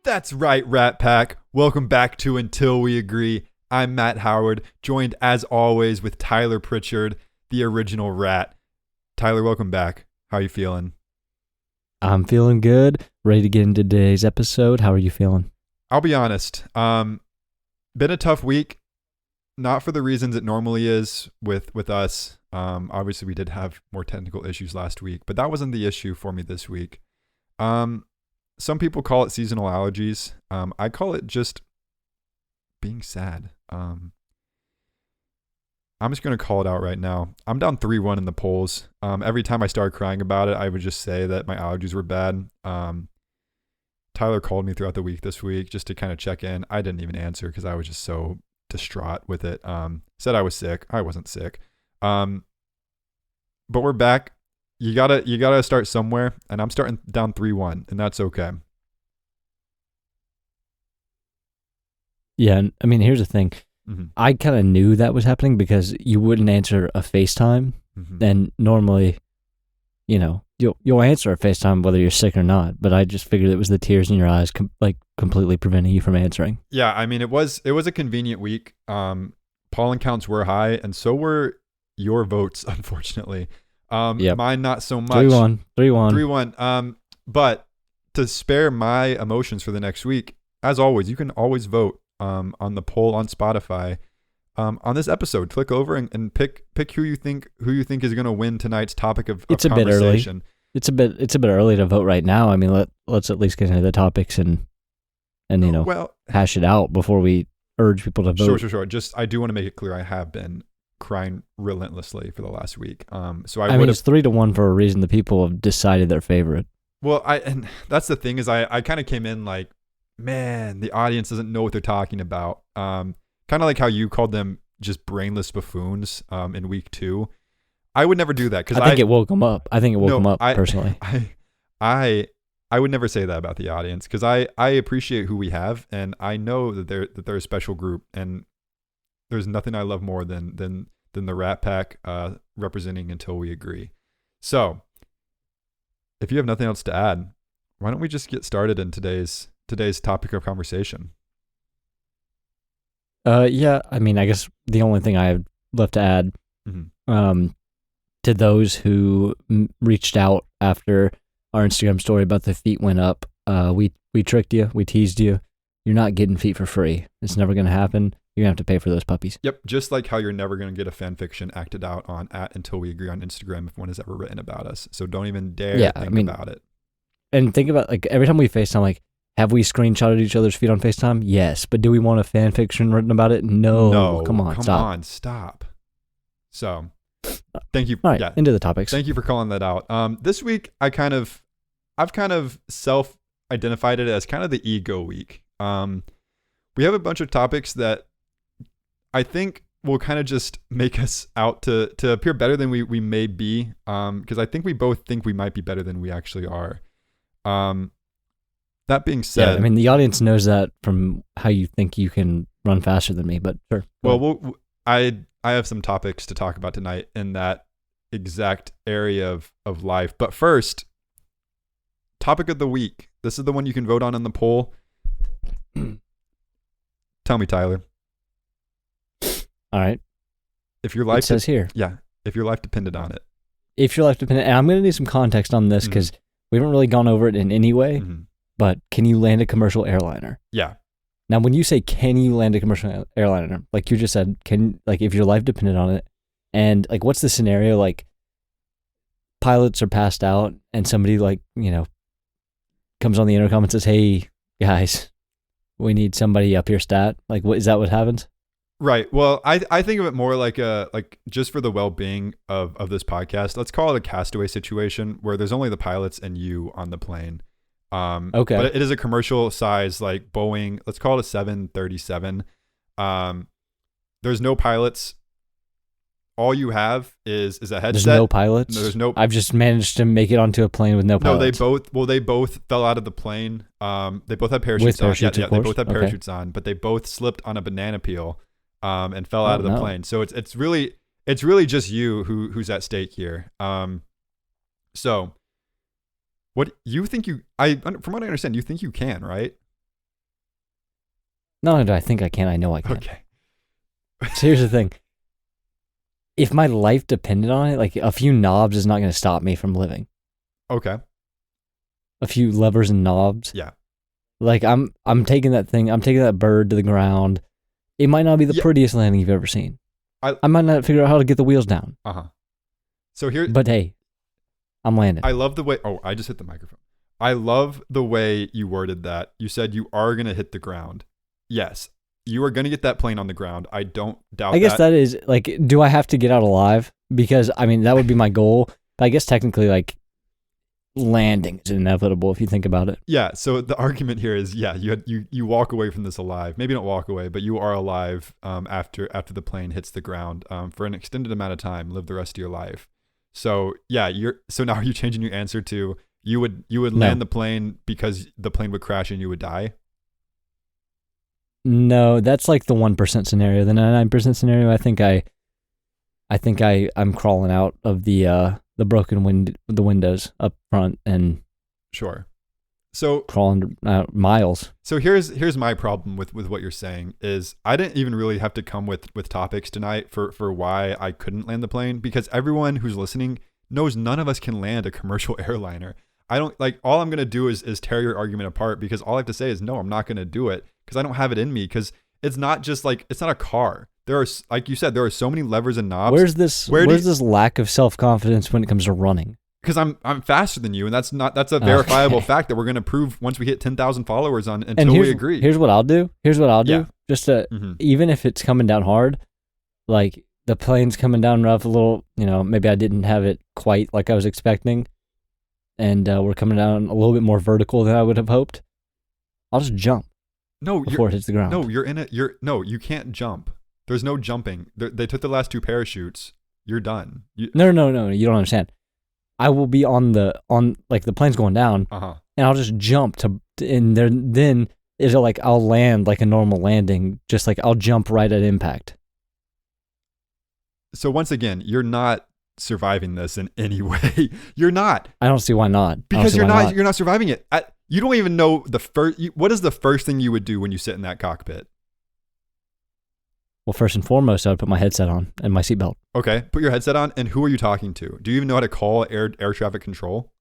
That's right, Rat Pack. Welcome back to Until We Agree. I'm Matt Howard, joined as always with Tyler Pritchard, the original Rat. Tyler, welcome back. How are you feeling? I'm feeling good. Ready to get into today's episode. How are you feeling? I'll be honest. Been a tough week. Not for the reasons it normally is with us. Obviously, we did have more technical issues last week, but that wasn't the issue for me this week. Some people call it seasonal allergies. I call it just being sad. I'm just going to call it out right now. I'm down 3-1 in the polls. Every time I started crying about it, I would just say that my allergies were bad. Tyler called me throughout the week this week just to kind of check in. I didn't even answer because I was just so distraught with it. Said I was sick. I wasn't sick. But we're back. You gotta start somewhere, and I'm starting down 3-1, and that's okay. Yeah, I mean, here's the thing. Mm-hmm. I kind of knew that was happening because you wouldn't answer a FaceTime, and normally, you'll answer a FaceTime whether you're sick or not. But I just figured it was the tears in your eyes, completely preventing you from answering. Yeah, I mean, it was a convenient week. Pollen counts were high, and so were your votes, unfortunately. Yep. Mine not so much. 3-1. But to spare my emotions for the next week, as always, you can always vote on the poll on Spotify. On this episode, click over and pick who you think is going to win tonight's topic of it's conversation. It's a bit early to vote right now. I mean, let's at least get into the topics and hash it out before we urge people to vote. Sure. Just I do want to make it clear I have been crying relentlessly for the last week. So I mean, it's 3-1 for a reason. The people have decided their favorite. Well, and that's the thing is I kind of came in like, man, the audience doesn't know what they're talking about. Kind of like how you called them just brainless buffoons in week 2. I would never do that because I think it woke them up. Personally. I would never say that about the audience because I appreciate who we have, and I know that they're a special group, and there's nothing I love more than the Rat Pack representing Until We Agree. So, if you have nothing else to add, why don't we just get started in today's topic of conversation? Yeah. I mean, I guess the only thing I have left to add, to those who reached out after our Instagram story about the feet went up, we tricked you, we teased you. You're not getting feet for free. It's never going to happen. You're going to have to pay for those puppies. Yep, just like how you're never going to get a fan fiction acted out on @Until We Agree on Instagram if one has ever written about us. So don't even dare think about it. And think about, like, every time we FaceTime, like, have we screenshotted each other's feet on FaceTime? Yes. But do we want a fan fiction written about it? No. Come on, stop. So, thank you. All right, into the topics. Thank you for calling that out. This week, I've kind of self-identified it as kind of the ego week. We have a bunch of topics that I think will kind of just make us out to appear better than we may be. Because I think we both think we might be better than we actually are. That being said, yeah, I mean, the audience knows that from how you think you can run faster than me, but sure. Well, I have some topics to talk about tonight in that exact area of life. But first, topic of the week. This is the one you can vote on in the poll. Tell me, Tyler. All right. If your life says here. Yeah. If your life depended on it. If your life depended, and I'm going to need some context on this because we haven't really gone over it in any way. But can you land a commercial airliner? Yeah. Now, when you say can you land a commercial airliner, like you just said, if your life depended on it, and like what's the scenario? Like pilots are passed out, and somebody comes on the intercom and says, "Hey guys, we need somebody up here stat." Like, is that what happens? Right. Well, I think of it more like just for the well-being of this podcast. Let's call it a castaway situation where there's only the pilots and you on the plane. Okay. But it is a commercial size, like Boeing. Let's call it a 737. There's no pilots. All you have is a headset. There's no pilots. No, there's no. I've just managed to make it onto a plane with no pilots. No, they both fell out of the plane. They both had parachutes on. Yeah, they both had parachutes on, but they both slipped on a banana peel, and fell out of the plane. So it's really just you who's at stake here. So. What you think from what I understand, you think you can, right? Not only do I think I can, I know I can. Okay. So here's the thing. If my life depended on it, like a few knobs is not going to stop me from living. Okay. A few levers and knobs. Yeah. Like I'm taking that thing, I'm taking that bird to the ground. It might not be the prettiest landing you've ever seen. I might not figure out how to get the wheels down. So here, but hey, I'm landing. I love the way. Oh, I just hit the microphone. I love the way you worded that. You said you are gonna hit the ground. Yes, you are gonna get that plane on the ground. I don't doubt. I guess that is like, do I have to get out alive? Because I mean, that would be my goal. But I guess technically, like, landing is inevitable if you think about it. Yeah. So the argument here is, yeah, you walk away from this alive. Maybe don't walk away, but you are alive after the plane hits the ground for an extended amount of time. Live the rest of your life. So yeah, so now are you changing your answer to you would land the plane because the plane would crash and you would die? No, that's like the 1% scenario. The 99% scenario, I think I'm crawling out of the broken the windows up front and sure. So crawling miles. So here's my problem with what you're saying is I didn't even really have to come with topics tonight for why I couldn't land the plane, because everyone who's listening knows none of us can land a commercial airliner. I don't like, all I'm going to do is tear your argument apart, because all I have to say is no, I'm not going to do it because I don't have it in me, because it's not just like, it's not a car. There are, like you said, there are so many levers and knobs. Where's this lack of self-confidence when it comes to running? Because I'm faster than you, and that's a verifiable fact that we're going to prove once we hit 10,000 followers on until we agree. Here's what I'll do. Yeah. Just to, even if it's coming down hard, like the plane's coming down rough a little, maybe I didn't have it quite like I was expecting, and we're coming down a little bit more vertical than I would have hoped. I'll just jump. Before it hits the ground. No, you can't jump. There's no jumping. They took the last 2 parachutes. You're done. No, you don't understand. I will be on like the plane's going down, and I'll just jump and then it'll like, I'll land like a normal landing, just like I'll jump right at impact. So once again, you're not surviving this in any way. You're not. I don't see why not. Because you're not surviving it. You don't even know what is the first thing you would do when you sit in that cockpit? Well, first and foremost, I would put my headset on and my seatbelt. Okay, put your headset on, and who are you talking to? Do you even know how to call air traffic control?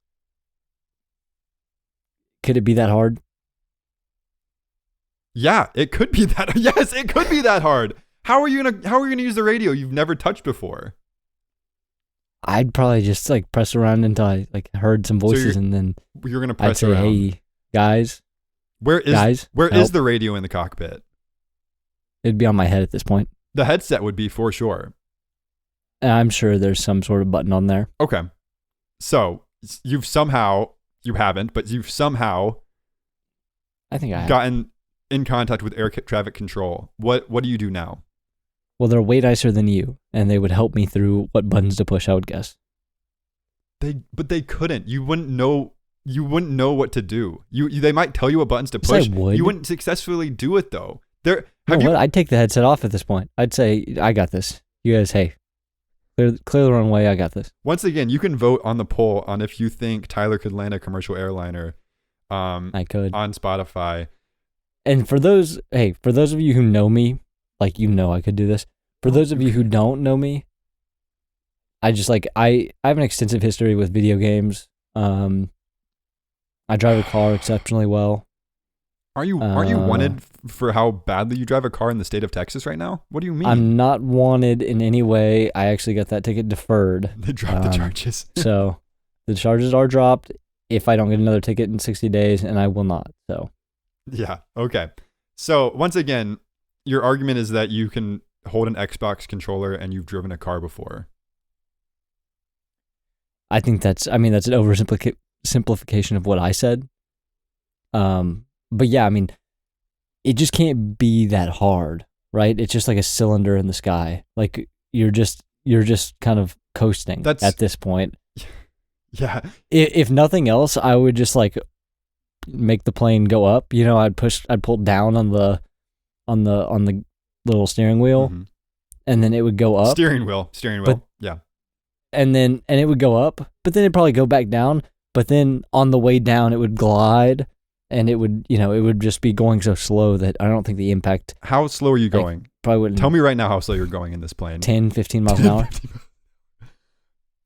Could it be that hard? Yeah, it could be that. Yes, it could be that hard. How are you gonna use the radio you've never touched before? I'd probably just like press around until I like heard some voices, and then you're gonna press I'd say, around. "Hey, guys, where is the radio in the cockpit?" It'd be on my head at this point. The headset would be for sure. I'm sure there's some sort of button on there. Okay. So you haven't, but you've somehow I think I have gotten in contact with air traffic control. What do you do now? Well, they're way nicer than you, and they would help me through what buttons to push, I would guess. But they couldn't. You wouldn't know what to do. They might tell you what buttons to push. Yes, I would. You wouldn't successfully do it though. I'd take the headset off at this point. I'd say, I got this. You guys, hey, clear the runway. I got this. Once again, you can vote on the poll on if you think Tyler could land a commercial airliner. I could on Spotify. And for those of you who know me, like, I could do this. For those of you who don't know me, I just like, I have an extensive history with video games. I drive a car exceptionally well. Are you wanted for how badly you drive a car in the state of Texas right now? What do you mean? I'm not wanted in any way. I actually got that ticket deferred. They dropped the charges. So the charges are dropped if I don't get another ticket in 60 days, and I will not. So yeah. Okay. So once again, your argument is that you can hold an Xbox controller and you've driven a car before. I think that's an oversimplification of what I said. But yeah, I mean, it just can't be that hard, right? It's just like a cylinder in the sky. Like you're just kind of coasting at this point. Yeah. If nothing else, I would just like make the plane go up. I'd pull down on the little steering wheel, and then it would go up. Steering wheel. Yeah. And it would go up, but then it'd probably go back down. But then on the way down, it would glide, and it would just be going so slow that I don't think the impact How slow are you going? probably wouldn't. Tell me right now how slow you're going in this plane. 10, 15 miles an hour.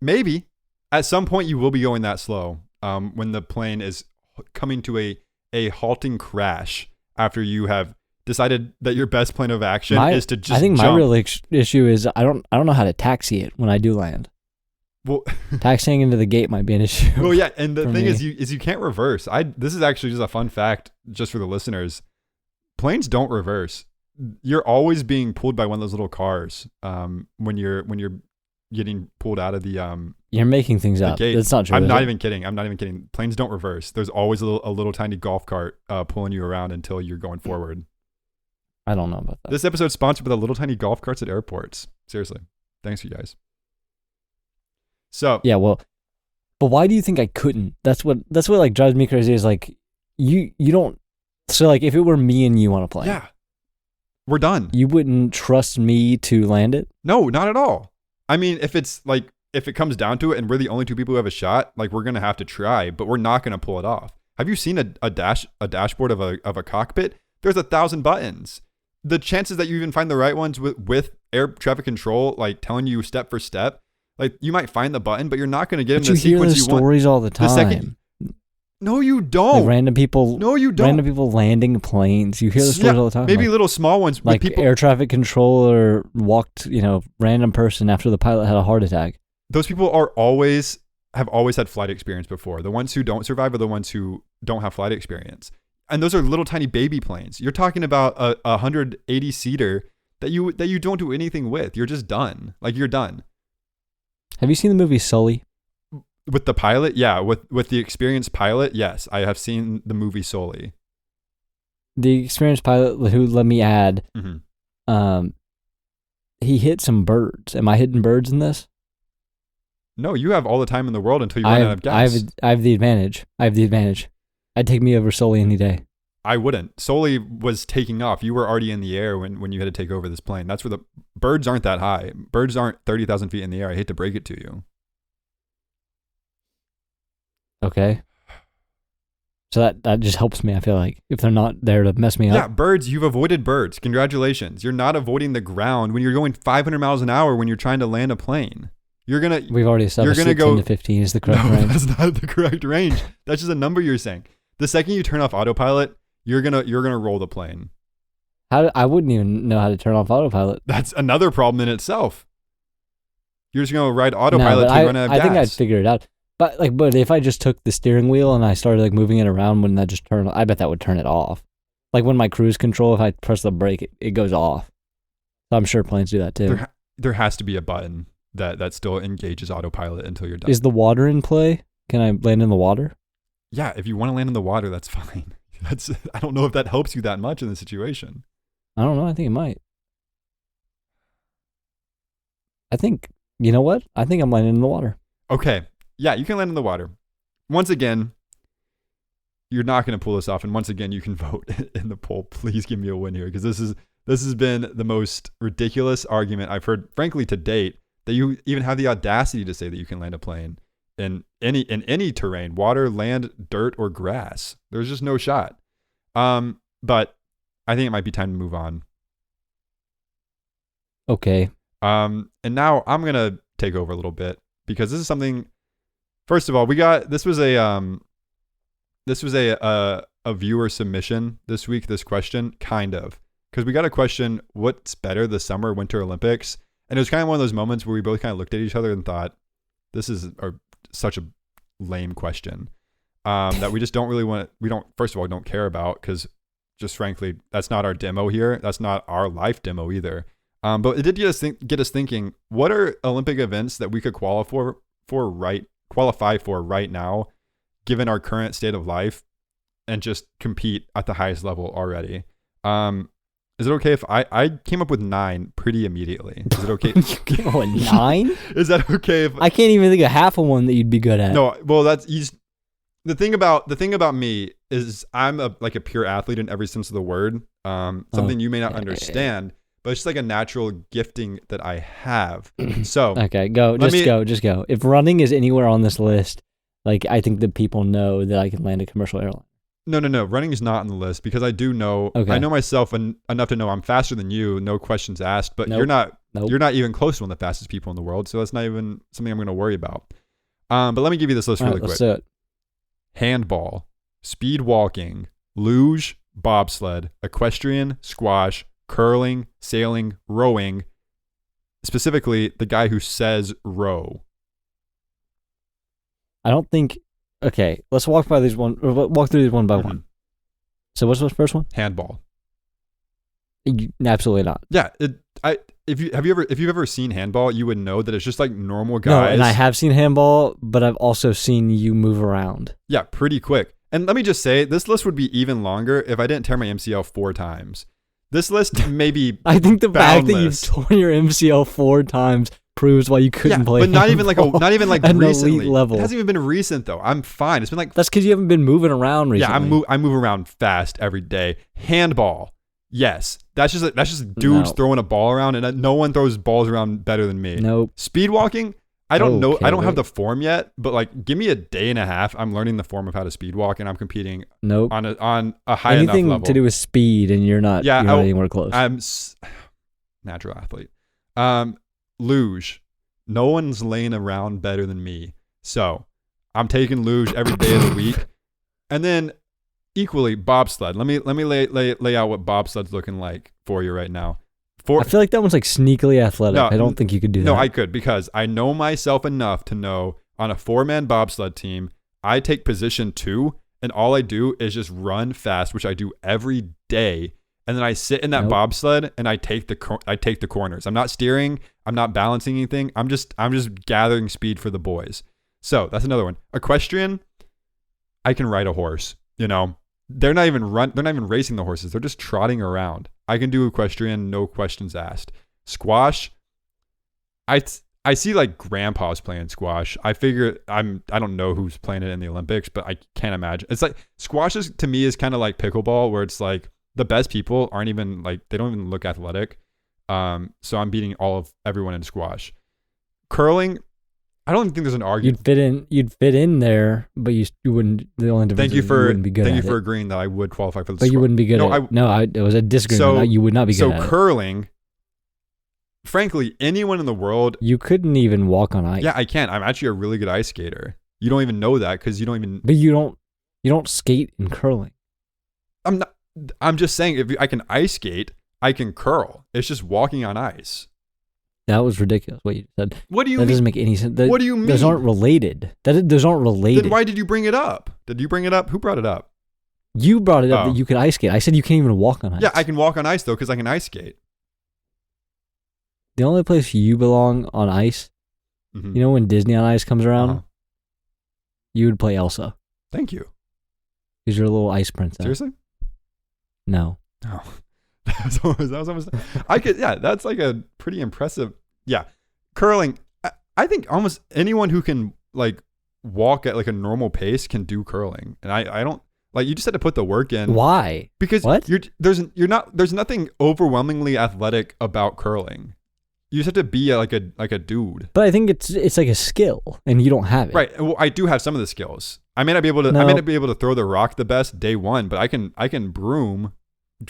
Maybe. At some point you will be going that slow when the plane is coming to a halting crash after you have decided that your best plan of action is to just I think jump. my real issue is I don't know how to taxi it when I do land. Well, taxiing into the gate might be an issue. well, yeah, and the for thing me. is you can't reverse. This is actually just a fun fact just for the listeners. Planes don't reverse. You're always being pulled by one of those little cars when you're getting pulled out of the You're making things up. gate. That's not true. I'm is not it? even kidding. Planes don't reverse. There's always a little tiny golf cart pulling you around until you're going forward. I don't know about that. This episode's sponsored by the little tiny golf carts at airports. Seriously. Thanks, you guys. So Yeah, well, but why do you think I couldn't? That's what like drives me crazy is like you don't. So like if it were me and you on a plane, yeah, we're done. you wouldn't trust me to land it. No, not at all. I mean, if it comes down to it and we're the only two people who have a shot, like we're gonna have to try, but we're not gonna pull it off. Have you seen a dashboard of a cockpit? There's 1,000 buttons. The chances that you even find the right ones with air traffic control, like telling you step for step, like you might find the button, but you're not going to get in But the you hear sequence those you want. stories all the time. The second, no, you don't. Like random people. No, you don't. Random people landing planes. You hear those stories all the time. Maybe like, little small ones. like with people, air traffic controller walked, random person after the pilot had a heart attack. those people have always had flight experience before. The ones who don't survive are the ones who don't have flight experience. And those are little tiny baby planes. You're talking about a 180 seater that you don't do anything with. You're just done. Like you're done. Have you seen the movie Sully? With the pilot, yeah. With the experienced pilot, yes. I have seen the movie solely. The experienced pilot who, let me add, he hit some birds. Am I hitting birds in this? No, you have all the time in the world until you run out of gas. I have the advantage. I'd take me over Sully any day. I wouldn't. Sully was taking off. You were already in the air when you had to take over this plane. That's where the birds aren't that high. Birds aren't 30,000 feet in the air. I hate to break it to you. Okay. So that just helps me, I feel like, if they're not there to mess me up. Yeah, birds, you've avoided birds. Congratulations. You're not avoiding the ground when you're going 500 miles an hour when you're trying to land a plane. We've already established 16 to 15 is the correct No, range. that's not the correct range. That's just a number you're saying. The second you turn off autopilot, you're gonna roll the plane. I wouldn't even know how to turn off autopilot. That's another problem in itself. You're just gonna ride autopilot till you run out of gas. I think I'd figure it out. But if I just took the steering wheel and I started like moving it around, wouldn't that just turn? I bet that would turn it off. Like when my cruise control, if I press the brake, it goes off. So I'm sure planes do that too. There has to be a button that still engages autopilot until you're done. Is the water in play? Can I land in the water? Yeah, if you want to land in the water, that's fine. I don't know if that helps you that much in the situation. I don't know. I think it might. I think, you know what? I think I'm landing in the water. Okay. Yeah, you can land in the water. Once again, you're not going to pull this off. And once again, you can vote in the poll. Please give me a win here because this has been the most ridiculous argument I've heard, frankly, to date, that you even have the audacity to say that you can land a plane in any terrain, water, land, dirt, or grass. There's just no shot. But I think it might be time to move on. Okay. And now I'm gonna take over a little bit because this is something. First of all, this was a viewer submission this week. This question, kind of, because we got a question: what's better, the Summer or Winter Olympics? And it was kind of one of those moments where we both kind of looked at each other and thought, this is such a lame question that we just don't really want. We don't, first of all, don't care about because just frankly, that's not our demo here. That's not our life demo either. But it did get us thinking, what are Olympic events that we could qualify for right now, given our current state of life, and just compete at the highest level already? Is it okay if I came up with 9 pretty immediately? Is it okay? 9? Is that okay if I can't even think of half of one that you'd be good at? No, well, the thing about me is I'm a pure athlete in every sense of the word. Something you may not understand, but it's just like a natural gifting that I have. So okay, just go. If running is anywhere on this list, like I think that people know that I can land a commercial airline. No. Running is not on the list because I do know. Okay. I know myself enough to know I'm faster than you. No questions asked. But Nope. you're not. Nope. You're not even close to one of the fastest people in the world. So that's not even something I'm going to worry about. But let me give you this list All really right, let's quick. do it. Handball, speed walking, luge, bobsled, equestrian, squash, curling, sailing, rowing. Specifically, the guy who says row. I don't think. Okay, let's walk through these one by one. So what's the first one? Handball. Absolutely not. Yeah, if you've ever seen handball, you would know that it's just like normal No, guys. and I have seen handball, but I've also seen you move around. Yeah, pretty quick. And let me just say, this list would be even longer if I didn't tear my MCL 4 times. This list may be I think the fact that you've boundless. torn your MCL 4 times proves why you couldn't play. But not even like at an recently. elite level. It hasn't even been recent though. I'm fine. It's been like That's because you haven't been moving around recently. yeah. I move around fast every day. Handball. Yes, that's just dudes No. throwing a ball around, and no one throws balls around better than me. Nope. Speed walking. I don't know. Okay, I don't have wait. the form yet, but like, give me a day and a half. I'm learning the form of how to speed walk, and I'm competing Nope. on a high Anything enough level. to do with speed, and you're not. Yeah, you're not anywhere close. I'm natural athlete. Luge. No one's laying around better than me, so I'm taking luge every day of the week, and then equally bobsled. Let me lay out what bobsled's looking like for you right now. I feel like that one's like sneakily athletic. No, I don't think you could do that. No, I could because I know myself enough to know on a 4-man bobsled team, I take position 2 and all I do is just run fast, which I do every day. And then I sit in that Nope. bobsled and I take the corners. I'm not steering. I'm not balancing anything. I'm just gathering speed for the boys. So that's another one. Equestrian, I can ride a horse. You know, they're not even racing the horses. They're just trotting around. I can do equestrian, no questions asked. Squash, I see like grandpas playing squash. I figure I don't know who's playing it in the Olympics, but I can't imagine. It's like squash to me is kind of like pickleball, where it's like the best people aren't even like, they don't even look athletic. So I'm beating everyone in squash. Curling, I don't think there's an argument. You'd fit in there, but you wouldn't. The only difference is you wouldn't be good thank at you for it. agreeing that I would qualify for the But you squash. wouldn't be good at it. It was a disagreement. You would not be good at it. So curling, frankly, anyone in the world. You couldn't even walk on ice. Yeah, I can. I'm actually a really good ice skater. You don't even know that because you don't even. But you don't skate in curling. I'm not. I'm just saying, if I can ice skate, I can curl. It's just walking on ice. That was ridiculous. What you said. What do you That mean? doesn't make any sense. What do you mean? Those aren't related. Those aren't related. Then why did you bring it up? Did you bring it up? Who brought it up? You brought it up Oh. that you could ice skate. I said you can't even walk on ice. Yeah, I can walk on ice though because I can ice skate. The only place you belong on ice, Mhm. you know, when Disney on Ice comes around, Uh-huh. you would play Elsa Thank you. because you're a little ice princess. Seriously? No. Oh, that was almost. I could. Yeah, that's like a pretty impressive. Yeah, curling. I think almost anyone who can like walk at like a normal pace can do curling, and I don't like. You just had to put the work in. Why? Because What? there's nothing overwhelmingly athletic about curling. You just have to be like a dude. But I think it's like a skill, and you don't have it. Right. Well, I do have some of the skills. I may not be able to. No. I may not be able to throw the rock the best day one, but I can broom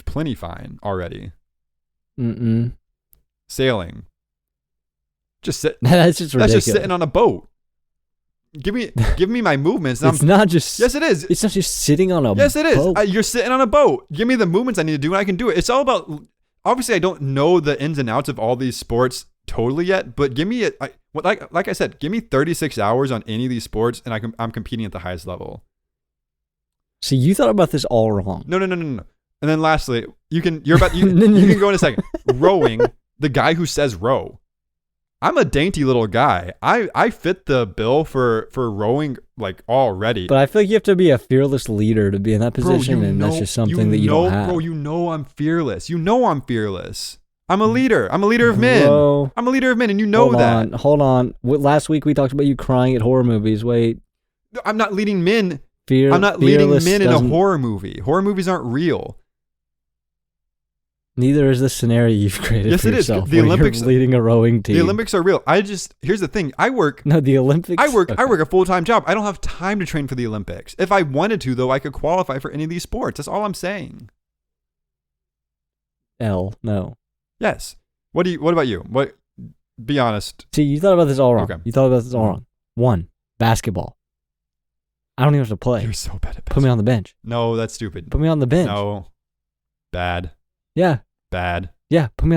plenty fine already. Mm-mm. Sailing. Just sit. That's just ridiculous. That's just sitting on a boat. Give me my movements. And It's not just. yes, it is. It's not just sitting on a. Yes, it is. boat. You're sitting on a boat. Give me the movements I need to do, and I can do it. It's all about. Obviously, I don't know the ins and outs of all these sports totally yet, but give me like I said, give me 36 hours on any of these sports, and I'm competing at the highest level. See, you thought about this all wrong. No. And then lastly, you can go in a second. Rowing, the guy who says row. I'm a dainty little guy. I fit the bill for rowing like already. But I feel like you have to be a fearless leader to be in that position, and that's just something that you don't have. Bro, you know I'm fearless. You know I'm fearless. I'm a leader. I'm a leader of men. Bro, I'm a leader of men, and you know that. Hold on. Last week we talked about you crying at horror movies. Wait. I'm not leading men. I'm I'm not leading men in a horror movie. Horror movies aren't real. Neither is the scenario you've created Yes, for it is. yourself. The where Olympics- you're leading a rowing team. The Olympics are real. Here's the thing. I work No, the Olympics. I work Okay. a full-time job. I don't have time to train for the Olympics. If I wanted to, though, I could qualify for any of these sports. That's all I'm saying. No. Yes. What about you? Be honest. See, you thought about this all wrong. Okay. You thought about this all wrong. 1, basketball. I don't even have to play. You're so bad at Put me on the bench. No, that's stupid. Put me on the bench. No. Bad. Yeah. Bad. Yeah. Put me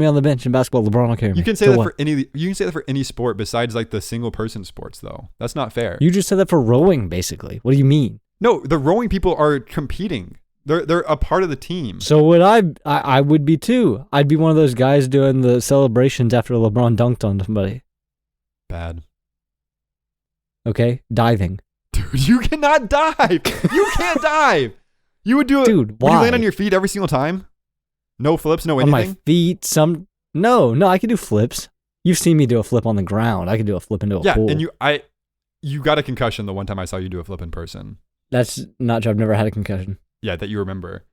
on the bench in basketball. LeBron will carry me. You can say So that what? for any sport besides like the single person sports though. That's not fair. You just said that for rowing, basically. What do you mean? No, the rowing people are competing. They're a part of the team. So would I would be too. I'd be one of those guys doing the celebrations after LeBron dunked on somebody. Bad. Okay? Diving. Dude, you cannot dive. You can't dive. You would do it. Dude, Would you land why? on your feet every single time? No flips, no On anything? my feet, No, I can do flips. You've seen me do a flip on the ground. I can do a flip into a Yeah, pool. and you got a concussion the one time I saw you do a flip in person. That's not true. I've never had a concussion. Yeah, that you remember.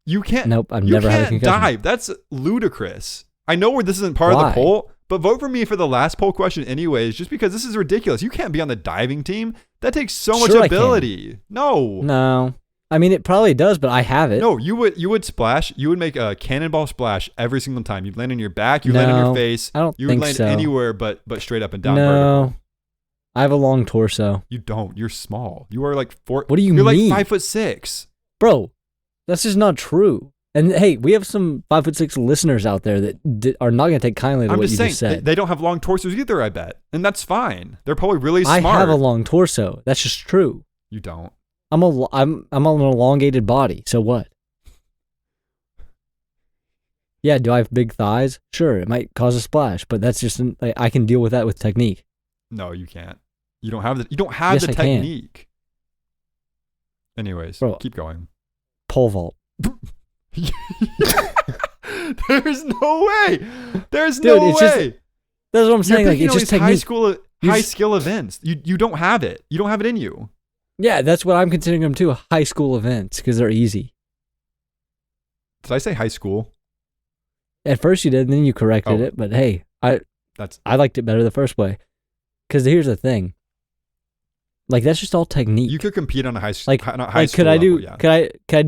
You can't. Nope, I've you never had a can't concussion. dive. That's ludicrous. I know where this isn't part of Why? the poll, but vote for me for the last poll question anyways, just because this is ridiculous. You can't be on the diving team. That takes so much Sure I can. ability. No. No. I mean, it probably does, but I have it. No, you would splash. You would make a cannonball splash every single time. You'd land on your back. You'd land on your No, face. I don't You would think land so. anywhere but straight up and down. No. Vertical. I have a long torso. You don't. You're small. You are like 4. What do you You're mean? like 5'6". Bro, that's just not true. And hey, we have some 5'6" listeners out there that are not going to take kindly to I'm what just you saying just said. they don't have long torsos either. I bet, and that's fine. They're probably really I smart. have a long torso. That's just true. You don't. I'm an elongated body. So what? Yeah, do I have big thighs? Sure, it might cause a splash, but that's just I can deal with that with technique. No, you can't. You don't have the. You don't have Yes, the I can. technique. Anyways, Bro. keep going. Pole vault. There's no way. There's Dude, no it's just- way. That's what I'm You're saying. Like picking it's all just these technique. high You skill events. You don't have it. You don't have it in you. Yeah, that's what I'm considering them too. High school events because they're easy. Did I say high school? At first you did, then you corrected Oh. it. But hey, That's I liked it better the first way. Because here's the thing. Like that's just all technique. you could compete on a high like not high school could I do? level, yeah, Could I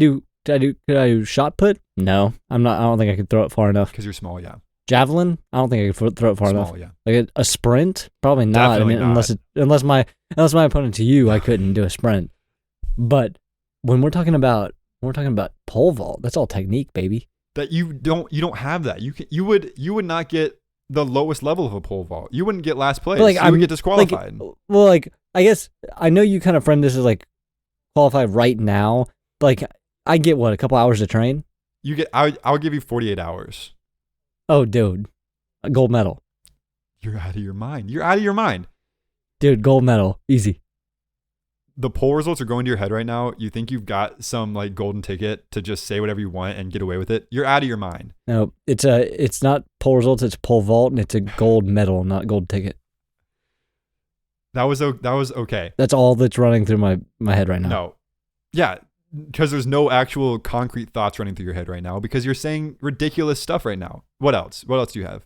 do shot put? No, I'm not. I don't think I could throw it far enough. because you're small. Yeah, Javelin? I don't think I could throw it far enough. small. Yeah, Like a sprint? Probably not. Definitely I mean, unless my opponent to you, I couldn't do a sprint. But when we're talking about pole vault, that's all technique, baby. that you don't have that. You would not get the lowest level of a pole vault. You wouldn't get last place. But, like, you I'm- would get disqualified. Like I guess I know you kind of frame this as like qualified right now. But like I get what, a couple hours to train? You get. I'll give you 48 hours. Oh, dude, a gold medal, You're out of your mind. You're out of your mind. dude, gold medal, easy. The poll results are going to your head right now. You think you've got some like golden ticket to just say whatever you want and get away with it. You're out of your mind. No, it's not pole results. It's pole vault, and it's a gold medal, not gold ticket. That was okay. That's all that's running through my head right now. No. Yeah, because there's no actual concrete thoughts running through your head right now because you're saying ridiculous stuff right now. What else? What else do you have?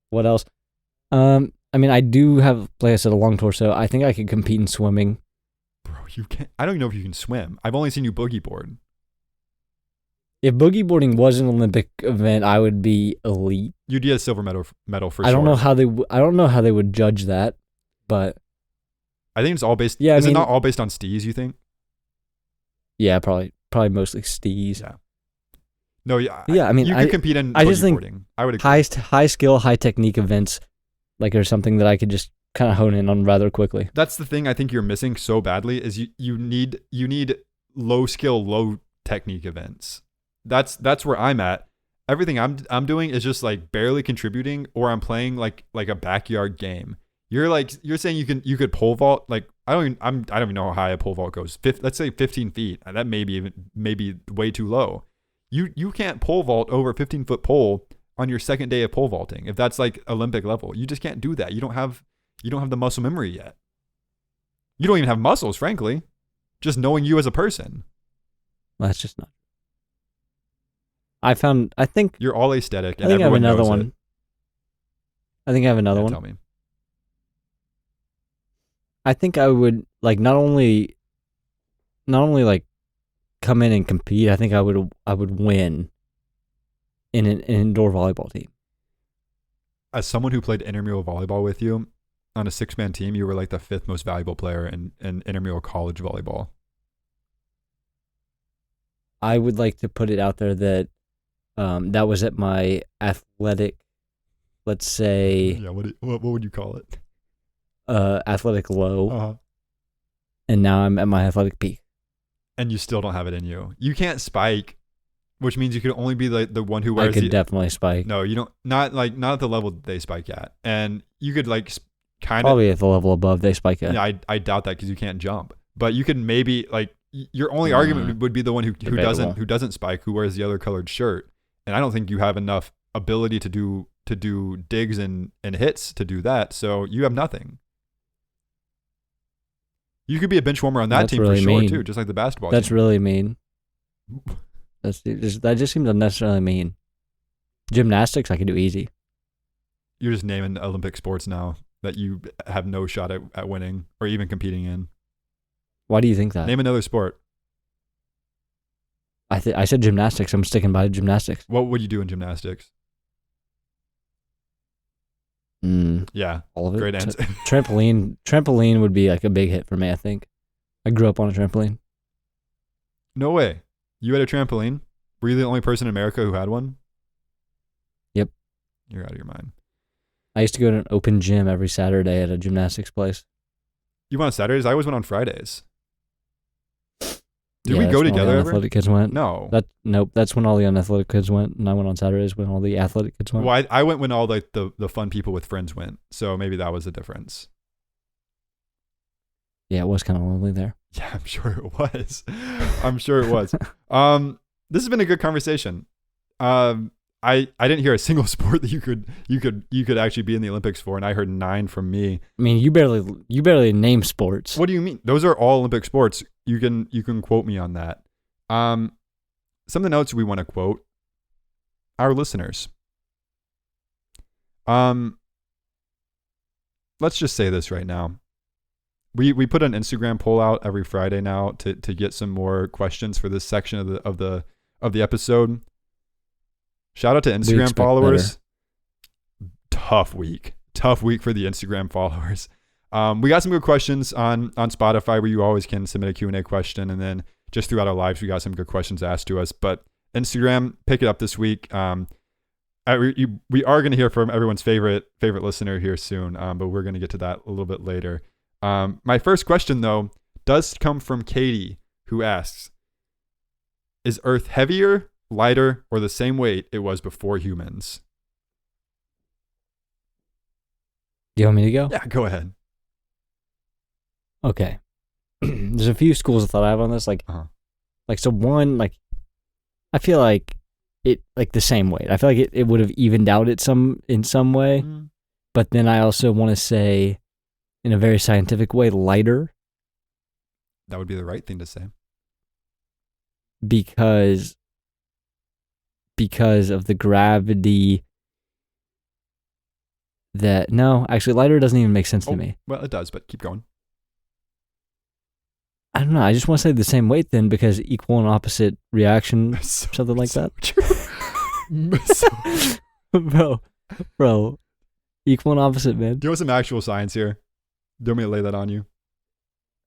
What else? I mean, I do have, like I said, a long torso. I think I could compete in swimming. Bro, you can't. I don't even know if you can swim. I've only seen you boogie board. If boogie boarding was an Olympic event, I would be elite. You'd get a silver medal for sure. I don't know how I don't know how they would judge that, but I think it's all based. Yeah, I is it mean- not all based on stees? You think? yeah, probably mostly stees. Yeah. No, yeah. Yeah, I mean, you could compete in I boogie just think boarding. I would agree. High skill, high technique events, like are something that I could just kind of hone in on rather quickly. That's the thing I think you're missing so badly is you need low skill, low technique events. That's where I'm at. Everything I'm doing is just like barely contributing, or I'm playing like a backyard game. You're saying you could pole vault, like I don't even know how high a pole vault goes. Let's say 15 feet. That maybe way too low. You can't pole vault over a 15-foot pole on your second day of pole vaulting. If that's like Olympic level, you just can't do that. You don't have the muscle memory yet. You don't even have muscles, frankly. Just knowing you as a person. Well, that's just not. I think You're all aesthetic, I and think I have everyone another knows one. it. I think I have another Yeah, one. tell me. I think I would like not only like come in and compete. I think I would win in an indoor volleyball team. As someone who played intramural volleyball with you on a 6-man team, you were like the 5th most valuable player in intramural college volleyball. I would like to put it out there that that was at my athletic, let's say, Yeah, what would you call it? athletic low, Uh-huh. and now I'm at my athletic peak. And you still don't have it in you. You can't spike, which means you could only be like the one who I wears could definitely spike. No, you don't. Not at the level that they spike at, and you could like kind of Probably at the level above they spike at. Yeah, I doubt that because you can't jump. But you could maybe like your only argument would be the one who doesn't spike, who wears the other colored shirt. And I don't think you have enough ability to do digs and hits to do that. So you have nothing. You could be a bench warmer on that That's team really for sure mean. too, just like the basketball That's team. really mean. That just seems unnecessarily mean. Gymnastics, I could do easy. You're just naming Olympic sports now that you have no shot at winning or even competing in. Why do you think that? Name another sport. I said gymnastics. I'm sticking by gymnastics. What would you do in gymnastics? Yeah, All of it. great answer. Trampoline would be like a big hit for me. I think. I grew up on a trampoline. No way. You had a trampoline? Were you the only person in America who had one? Yep. You're out of your mind. I used to go to an open gym every Saturday at a gymnastics place. You went on Saturdays? I always went on Fridays. Did we that's go when all together the ever? unathletic kids went. No. Nope. That's when all the unathletic kids went, and I went on Saturdays when all the athletic kids went. Well, I went when all like the fun people with friends went. So maybe that was the difference. Yeah, it was kind of lonely there. Yeah, I'm sure it was. I'm sure it was. This has been a good conversation. I didn't hear a single sport that you could actually be in the Olympics for, and I heard 9 from me. I mean, you barely name sports. What do you mean? Those are all Olympic sports. You can quote me on that. Something else we want to quote our listeners. Let's just say this right now. We put an Instagram poll out every Friday now to get some more questions for this section of the episode. Shout out to Instagram followers. Better. Tough week for the Instagram followers. We got some good questions on Spotify where you always can submit a Q&A question, and then just throughout our lives we got some good questions asked to us. But Instagram, pick it up this week. We are going to hear from everyone's favorite listener here soon, but we're going to get to that a little bit later. My first question, though, does come from Katie, who asks, is Earth heavier, lighter, or the same weight it was before humans? Do you want me to go? Yeah, go ahead. Okay. There's a few schools of thought I have on this. So one, I feel like it, the same weight. I feel like it would have evened out in some way. Mm. But then I also want to say, in a very scientific way, lighter. That would be the right thing to say. Because of the gravity actually lighter doesn't even make sense to me. Well, it does, but keep going. I don't know. I just want to say the same weight then, because equal and opposite reaction, something like that. Bro, equal and opposite, man. Do you want some actual science here? Do you want me to lay that on you?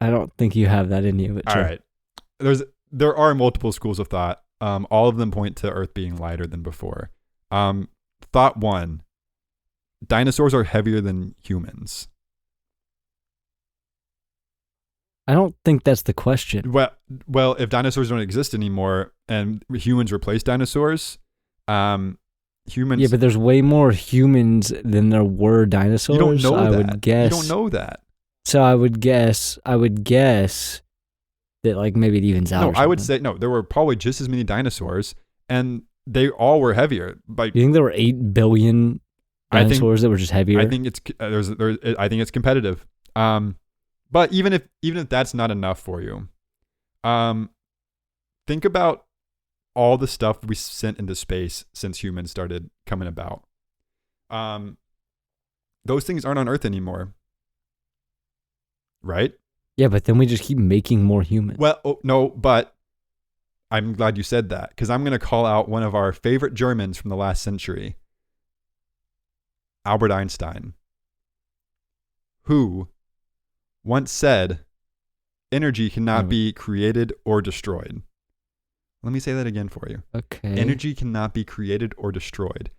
I don't think you have that in you. But all right. There are multiple schools of thought. All of them point to Earth being lighter than before. Thought 1, dinosaurs are heavier than humans. I don't think that's the question. Well, if dinosaurs don't exist anymore and humans replace dinosaurs, humans... Yeah, but there's way more humans than there were dinosaurs. You don't know that. I would guess. You don't know that. So I would guess that maybe it evens out. No, I would say there were probably just as many dinosaurs, and they all were heavier. You think there were 8 billion dinosaurs that were just heavier? I think it's I think it's competitive. But even if that's not enough for you, think about all the stuff we sent into space since humans started coming about. Those things aren't on Earth anymore. Right? Yeah, but then we just keep making more humans. Well, no, but I'm glad you said that, because I'm going to call out one of our favorite Germans from the last century, Albert Einstein, who once said, energy cannot be created or destroyed. Let me say that again for you. Okay. Energy cannot be created or destroyed,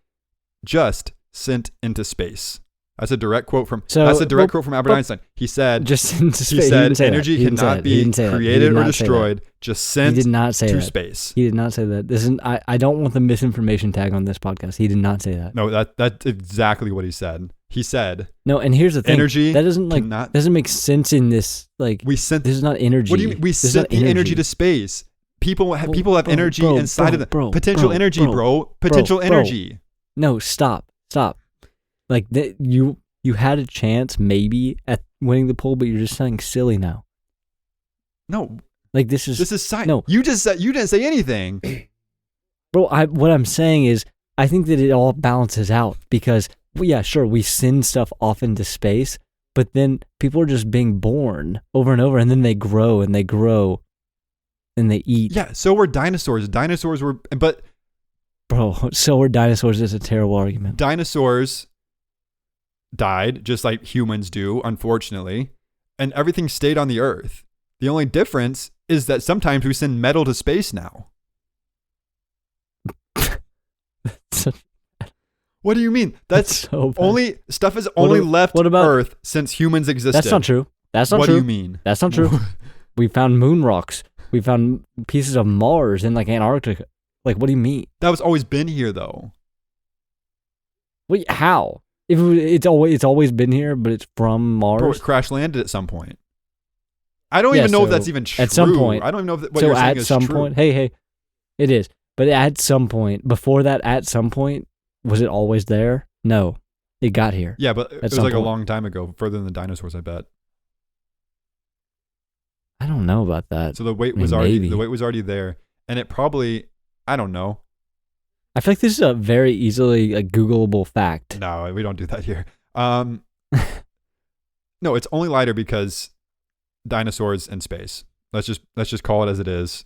just sent into space. That's a direct quote from Albert Einstein. He said, just into space. He said energy cannot be created or destroyed, just sent to space. He did not say that. This isn't, I don't want the misinformation tag on this podcast. He did not say that. No, that's exactly what he said. He said, no, and here's the thing. Energy that doesn't make sense in this. Like, this is not energy. What do you mean? We sent the energy to space. People have energy inside of them. Potential energy, bro. Potential energy. No, stop. Like you had a chance maybe at winning the poll, but you're just sounding silly now. No, like this is science. No, you didn't say anything, bro. What I'm saying is I think that it all balances out because yeah, sure, we send stuff off into space, but then people are just being born over and over, and then they grow and they grow, and they eat. Yeah, so were dinosaurs. But bro, so were dinosaurs is a terrible argument. Dinosaurs died just like humans do, unfortunately, and everything stayed on the Earth. The only difference is that sometimes we send metal to space now. What do you mean? That's so only stuff has only left Earth since humans existed. That's not true. What do you mean? That's not true. We found moon rocks. We found pieces of Mars in like Antarctica. Like, what do you mean? That was always been here, though. Wait, how? If it's always been here, but it's from Mars. Bro, it crash landed at some point. I don't even know if that's even true. At some point, I don't even know if what you're saying is true. So at some point, hey, it is. But at some point, before that, at some point, was it always there? No, it got here. Yeah, but it was like a long time ago, further than the dinosaurs, I bet. I don't know about that. So the weight was already there, and it probably, I don't know. I feel like this is a very easily Googleable fact. No, we don't do that here. No, it's only lighter because dinosaurs in space. Let's just call it as it is.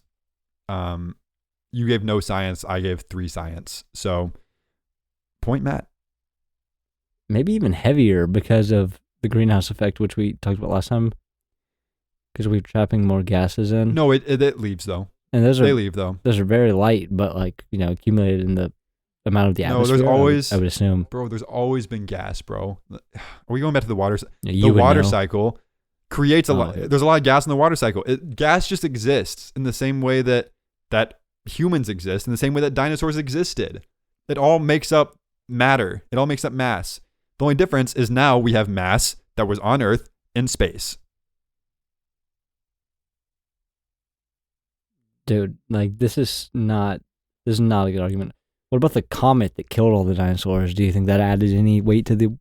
You gave no science. I gave 3 science. So, point Matt. Maybe even heavier because of the greenhouse effect, which we talked about last time. Because we're trapping more gases in. No, it leaves though. And they leave though. Those are very light, but accumulated in the amount of the atmosphere. No, there's always. I would assume, bro. There's always been gas, bro. Are we going back to the water? Yeah, the water cycle creates a lot. There's a lot of gas in the water cycle. Gas just exists in the same way that humans exist, in the same way that dinosaurs existed. It all makes up matter. It all makes up mass. The only difference is now we have mass that was on Earth in space. Dude, this is not a good argument. What about the comet that killed all the dinosaurs? Do you think that added any weight to the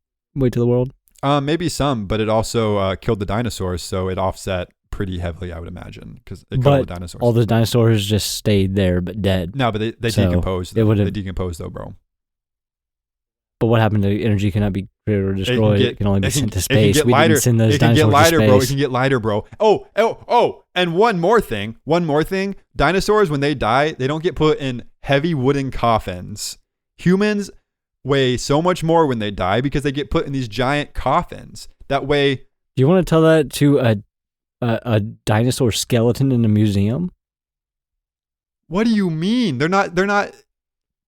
world? Maybe some, but it also killed the dinosaurs, so it offset pretty heavily, I would imagine, because it killed all the dinosaurs. All the dinosaurs just stayed there, but dead. No, but they decomposed. They decomposed though, bro. But what happened to energy cannot be created or destroyed? It can only be sent to space. We didn't send those dinosaurs to space. Bro. It can get lighter, bro. Oh, and one more thing. Dinosaurs, when they die, they don't get put in heavy wooden coffins. Humans weigh so much more when they die because they get put in these giant coffins. That way. Do you want to tell that to a dinosaur skeleton in a museum? What do you mean? They're not.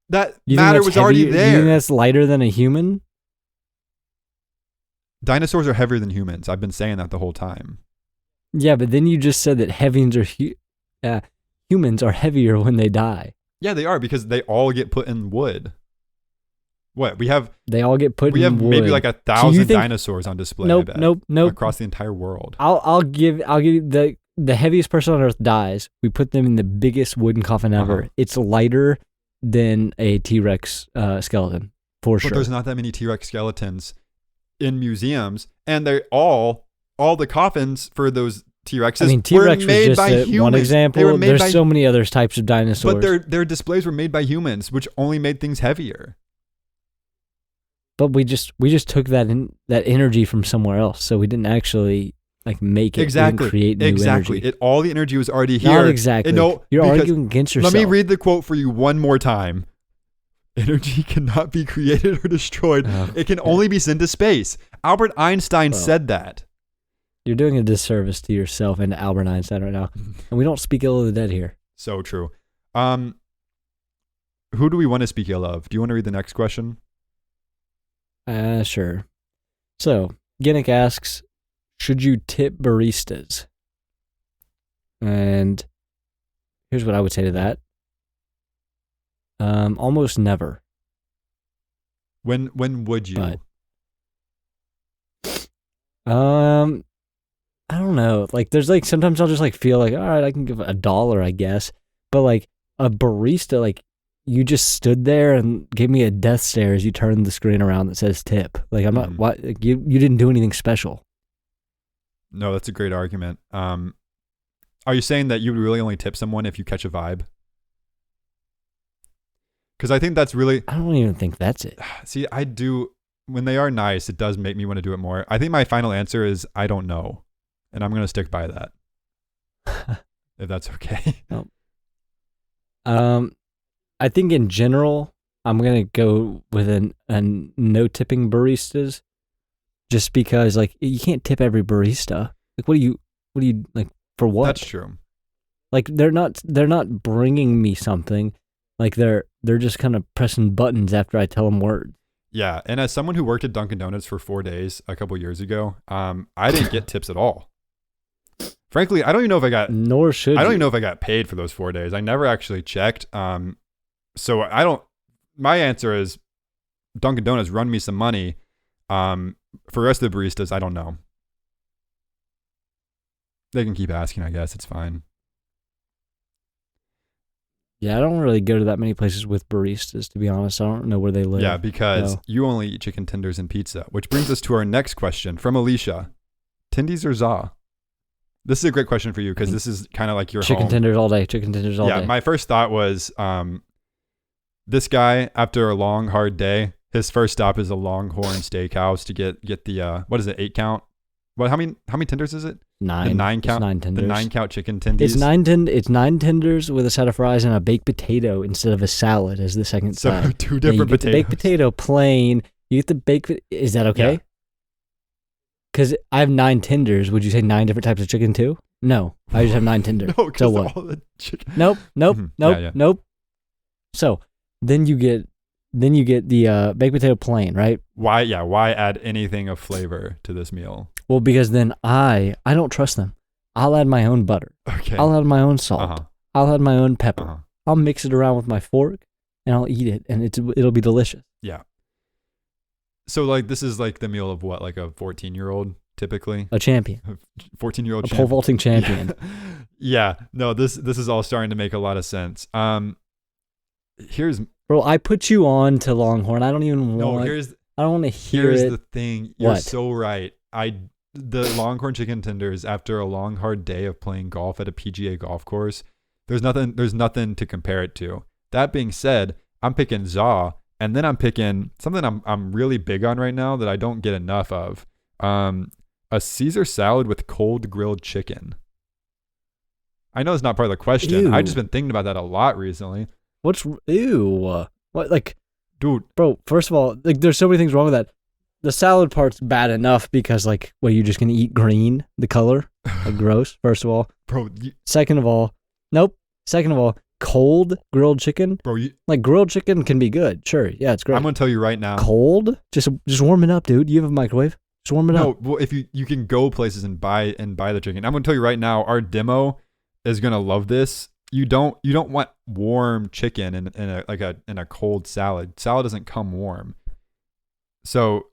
That matter was already there. You think that's lighter than a human? Dinosaurs are heavier than humans. I've been saying that the whole time. Yeah, but then you just said that humans are heavier when they die. Yeah, they are because they all get put in wood. What they all get put in wood. We have maybe like 1,000 dinosaurs on display. Nope. Across the entire world. I'll give you the heaviest person on Earth dies. We put them in the biggest wooden coffin ever. Uh-huh. It's lighter than a T-Rex skeleton, for sure. But there's not that many T-Rex skeletons in museums, and they're all the coffins for those T-Rexes I mean, were T-Rex was made just by humans. one They example. were made There's by, so many other types of dinosaurs. but their displays were made by humans, which only made things heavier. But we just took that energy from somewhere else, so we didn't actually like make it. Exactly. We didn't create new energy. All the energy was already here. Not exactly. You're arguing against yourself. Let me read the quote for you one more time. Energy cannot be created or destroyed. It can only be sent to space. Albert Einstein said that. You're doing a disservice to yourself and to Albert Einstein right now. And we don't speak ill of the dead here. So true. Who do we want to speak ill of? Do you want to read the next question? Sure. So, Ginnick asks, should you tip baristas? And here's what I would say to that. Almost never. When would you? But, I don't know. Like, there's like, sometimes I'll just like feel like, all right, I can give $1, I guess. But like a barista, like you just stood there and gave me a death stare as you turned the screen around that says tip. Like I'm not, why, like, you didn't do anything special. No, that's a great argument. Are you saying that you would really only tip someone if you catch a vibe? Because I think that's really... I don't even think that's it. See, I do... When they are nice, it does make me want to do it more. I think my final answer is I don't know. And I'm going to stick by that. If that's okay. No. I think in general, I'm going to go with a no tipping baristas. Just because, like, you can't tip every barista. Like, what do you like, for what? That's true. Like, they're not bringing me something. Like, they're just kind of pressing buttons after I tell them words. Yeah, and as someone who worked at Dunkin' Donuts for 4 days a couple years ago, I didn't get tips at all. Frankly, I don't even know if I got... Nor should I don't you. even know if I got paid for those 4 days. I never actually checked. So I don't... My answer is Dunkin' Donuts run me some money. For the rest of the baristas, I don't know. They can keep asking, I guess. It's fine. Yeah, I don't really go to that many places with baristas, to be honest. I don't know where they live. Yeah, because you only eat chicken tenders and pizza, which brings us to our next question from Alicia. Tendies or za? This is a great question for you because this is kind of like your chicken home. tenders all day. Chicken tenders all day. Yeah, my first thought was this guy, after a long, hard day, his first stop is a Longhorn Steakhouse to get the, what is it, 8 count? What? How many tenders is it? 9. The 9 count. It's 9 tenders. The 9 count chicken tendies. It's 9 tenders with a side of fries and a baked potato instead of a salad as the second side. So 2 different you get potatoes. the baked potato plain. You get the baked. Is that okay? Because I have 9 tenders. Would you say 9 different types of chicken too? No, I just have 9 tenders. No, so what? All the chicken. Nope. Yeah. Nope. So then you get the baked potato plain, right? Why add anything of flavor to this meal? Well, because then I don't trust them. I'll add my own butter. Okay. I'll add my own salt. I'll add my own pepper. I'll mix it around with my fork, and I'll eat it, and it'll be delicious. Yeah. So like this is like the meal of what, like a 14-year-old typically? A champion. 14-year-old pole vaulting champion. Yeah. No, this is all starting to make a lot of sense. Bro, I put you on to Longhorn. I don't even want. I don't want to hear it. Here's the thing. You're What? so right. The Longhorn chicken tenders after a long hard day of playing golf at a PGA golf course, there's nothing to compare it to. That being said, I'm picking za, and then I'm picking something I'm really big on right now that I don't get enough of. A Caesar salad with cold grilled chicken. I know it's not part of the question. Ew. I've just been thinking about that a lot recently. Ew. What, like, dude, bro, first of all, like, there's so many things wrong with that. The salad part's bad enough because, like, you're just gonna eat green, the color, like, gross. First of all, bro. Second of all, nope. Second of all, cold grilled chicken, bro. Like, grilled chicken can be good, sure, yeah, it's great. I'm gonna tell you right now. Cold, just warm it up, dude. You have a microwave, just warm it up. No, well, if you can go places and buy the chicken. I'm gonna tell you right now, our demo is gonna love this. You don't want warm chicken in a cold salad. Salad doesn't come warm. So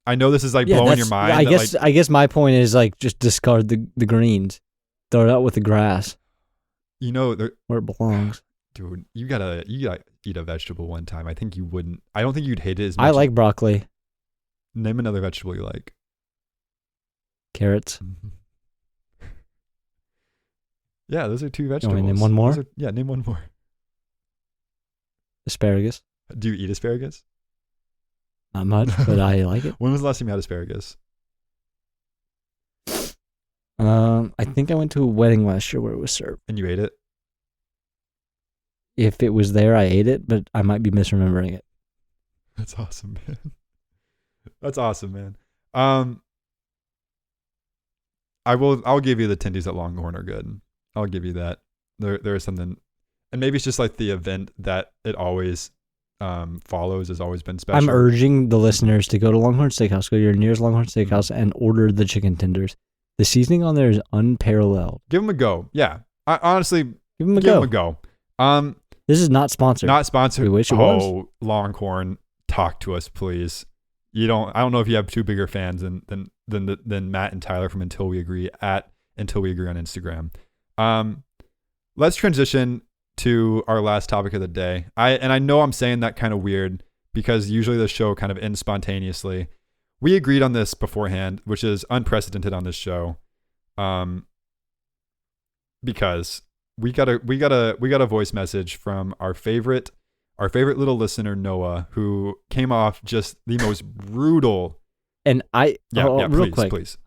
I know this is like blowing your mind. I guess my point is, like, just discard the greens, throw it out with the grass. You know where it belongs. Dude, you gotta eat a vegetable one time. I think you wouldn't. I don't think you'd hate it as much. I like broccoli. Name another vegetable you like. Carrots. Yeah, those are two You want vegetables. me to name one more? Name one more. Asparagus. Do you eat asparagus? Not much, but I like it. When was the last time you had asparagus? I think I went to a wedding last year where it was served. And you ate it? If it was there, I ate it, but I might be misremembering it. That's awesome, man. That's awesome, man. I'll give you the tendies at Longhorn are good. I'll give you that. There is something, and maybe it's just like the event that it always follows has always been special. I'm urging the listeners to go to Longhorn Steakhouse, go to your nearest Longhorn Steakhouse, and order the chicken tenders. The seasoning on there is unparalleled. Give them a go. Yeah, I honestly Give them a go. This is not sponsored. Not sponsored. We wish it was. Longhorn, talk to us, please. I don't know if you have two bigger fans than Matt and Tyler from Until We Agree on Instagram. Let's transition to our last topic of the day. I know I'm saying that kind of weird because usually the show kind of ends spontaneously. We agreed on this beforehand, which is unprecedented on this show. Because we got a voice message from our favorite little listener, Noah, who came off just the most brutal. And real quick, please.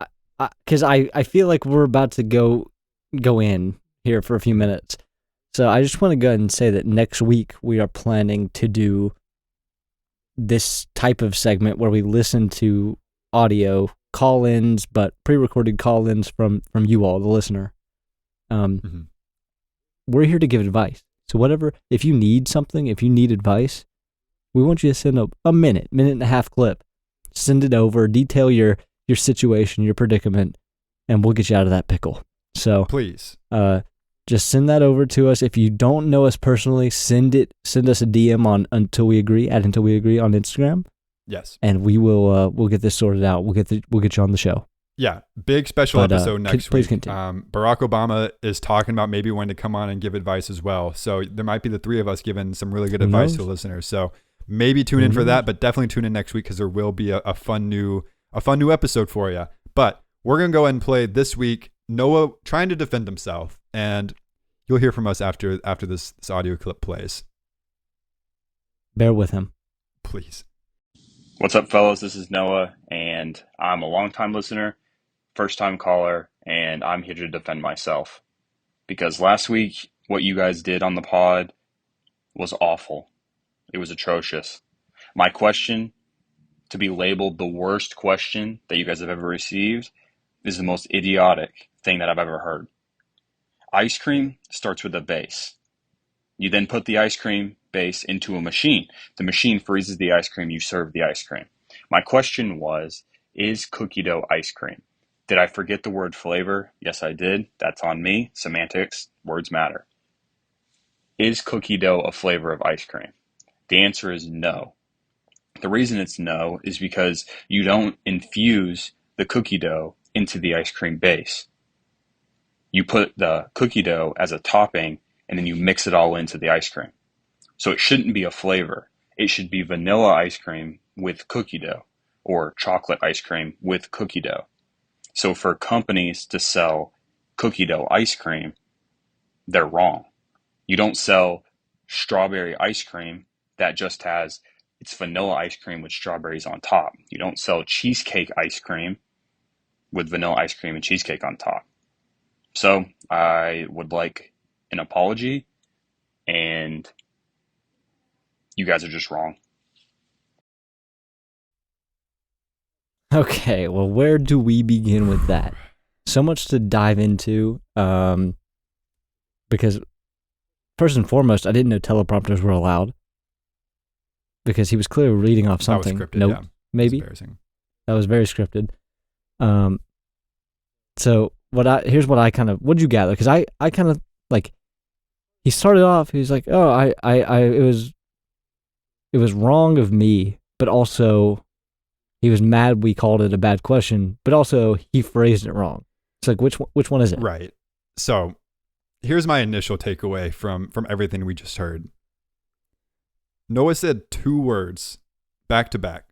Because I feel like we're about to go in here for a few minutes. So I just want to go ahead and say that next week we are planning to do this type of segment where we listen to audio call-ins, but pre-recorded call-ins from you all, the listener. We're here to give advice. So whatever, if you need something, if you need advice, we want you to send a minute and a half clip. Send it over, detail your situation, your predicament, and we'll get you out of that pickle. So please, just send that over to us. If you don't know us personally, send us a DM on Until We Agree on Instagram. Yes, and we'll get this sorted out. We'll get you on the show. Yeah, big special episode next please week. Continue. Barack Obama is talking about maybe when to come on and give advice as well. So there might be the three of us giving some really good advice to the listeners. So maybe tune in for that, but definitely tune in next week because there will be a fun new episode for you. But we're gonna go ahead and play this week. Noah trying to defend himself, and you'll hear from us after this audio clip plays. Bear with him, please. What's up, fellas? This is Noah, and I'm a longtime listener, first-time caller, and I'm here to defend myself. Because last week, what you guys did on the pod was awful. It was atrocious. My question, to be labeled the worst question that you guys have ever received, is the most idiotic thing that I've ever heard. Ice cream starts with a base. You then put the ice cream base into a machine. The machine freezes the ice cream. You serve the ice cream. My question was, is cookie dough ice cream? Did I forget the word flavor? Yes, I did. That's on me. Semantics, words matter. Is cookie dough a flavor of ice cream? The answer is no. The reason it's no is because you don't infuse the cookie dough into the ice cream base. You put the cookie dough as a topping and then you mix it all into the ice cream. So it shouldn't be a flavor. It should be vanilla ice cream with cookie dough or chocolate ice cream with cookie dough. So for companies to sell cookie dough ice cream, they're wrong. You don't sell strawberry ice cream that just has, it's vanilla ice cream with strawberries on top. You don't sell cheesecake ice cream with vanilla ice cream and cheesecake on top. So I would like an apology, and you guys are just wrong. Okay, well, where do we begin with that? So much to dive into, because first and foremost, I didn't know teleprompters were allowed, because he was clearly reading off something. That was scripted, yeah. Maybe. Embarrassing. That was very scripted. So what did you gather? Because I kind of, like, he started off, he was like, oh, it was wrong of me, but also he was mad we called it a bad question, but also he phrased it wrong. It's like, which one is it? Right. So here's my initial takeaway from everything we just heard. Noah said two words back to back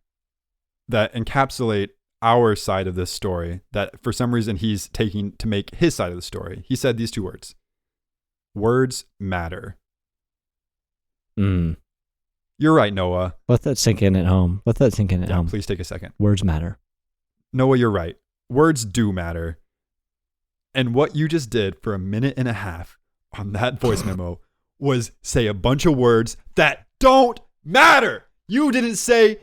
that encapsulate our side of this story that for some reason he's taking to make his side of the story. He said these two words: Words matter. Mm. You're right, Noah. Let that sink in at home. Let that sink in at Yeah, home. please take a second. Words matter. Noah, you're right. Words do matter. And what you just did for a minute and a half on that voice memo was say a bunch of words that don't matter. You didn't say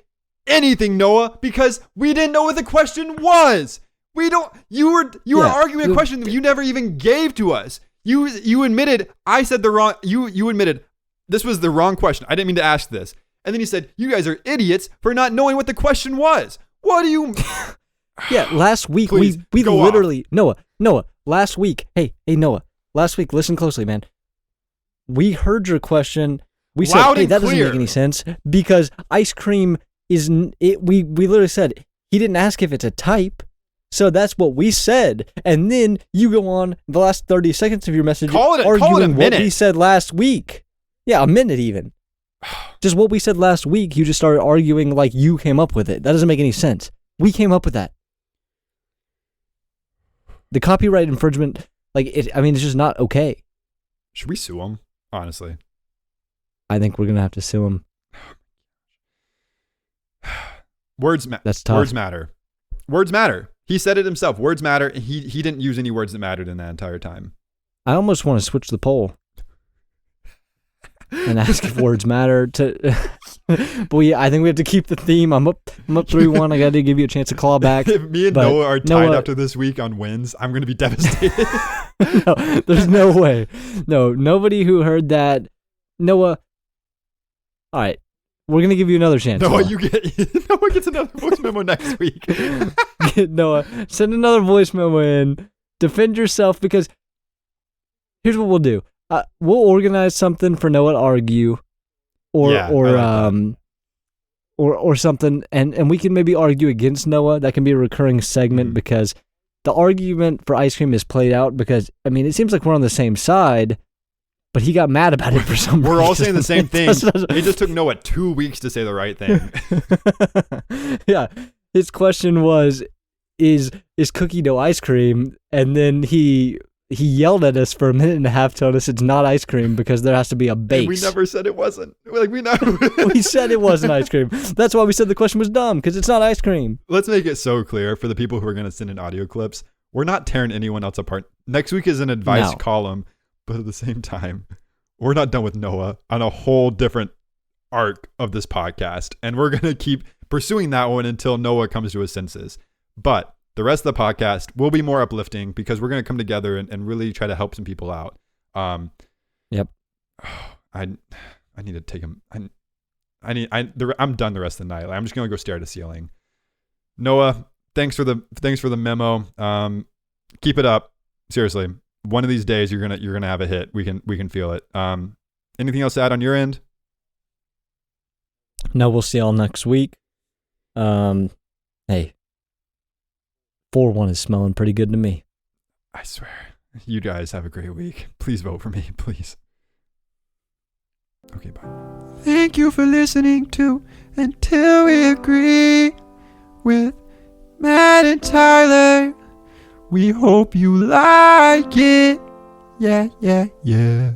anything, Noah, because we didn't know what the question was. You were arguing a question that you never even gave to us. You admitted I said the wrong, you admitted this was the wrong question. I didn't mean to ask this. And then you said, you guys are idiots for not knowing what the question was. What do you... Yeah, last week, Please, we go literally... Noah, last week... Hey, Noah. Last week, listen closely, man. We heard your question. We said, Loud hey, and that doesn't clear. make any sense because ice cream is... We literally said, he didn't ask if it's a type. So that's what we said. And then you go on the last 30 seconds of your message Call it a arguing what minute. we said last week. Yeah, a minute even. Just what we said last week, you just started arguing like you came up with it. That doesn't make any sense. We came up with that. The copyright infringement, it's just not okay. Should we sue him? Honestly. I think we're going to have to sue him. That's tough. Words matter. Words matter. He said it himself. Words matter. He didn't use any words that mattered in that entire time. I almost want to switch the poll and ask if words matter. But yeah, I think we have to keep the theme. I'm up 3-1. I got to give you a chance to claw back. If me and Noah are tied after this week on wins, I'm going to be devastated. No, there's no way. No, nobody who heard that. Noah, all right, we're going to give you another chance. Noah gets another voice memo next week. Noah, send another voice memo in. Defend yourself because here's what we'll do. We'll organize something for Noah to argue, or something, and we can maybe argue against Noah. That can be a recurring segment because the argument for ice cream is played out because it seems like we're on the same side, but he got mad about it for some reason. We're all saying the same thing. It just took Noah 2 weeks to say the right thing. Yeah, his question was, is cookie dough ice cream? And then he yelled at us for a minute and a half, telling us it's not ice cream because there has to be a base. And we never said it wasn't. We never. We said it wasn't ice cream. That's why we said the question was dumb, because it's not ice cream. Let's make it so clear for the people who are going to send in audio clips. We're not tearing anyone else apart. Next week is an advice column, but at the same time, we're not done with Noah on a whole different arc of this podcast. And we're going to keep pursuing that one until Noah comes to his senses. But the rest of the podcast will be more uplifting because we're going to come together and really try to help some people out. Yep. I need to take him. I'm done the rest of the night. I'm just going to go stare at a ceiling. Noah, thanks for the memo. Keep it up. Seriously. One of these days you're going to have a hit. We can feel it. Anything else to add on your end? No, we'll see y'all next week. Hey. 4-1 is smelling pretty good to me. I swear. You guys have a great week. Please vote for me, please. Okay, bye. Thank you for listening to Until We Agree with Matt and Tyler. We hope you like it. Yeah.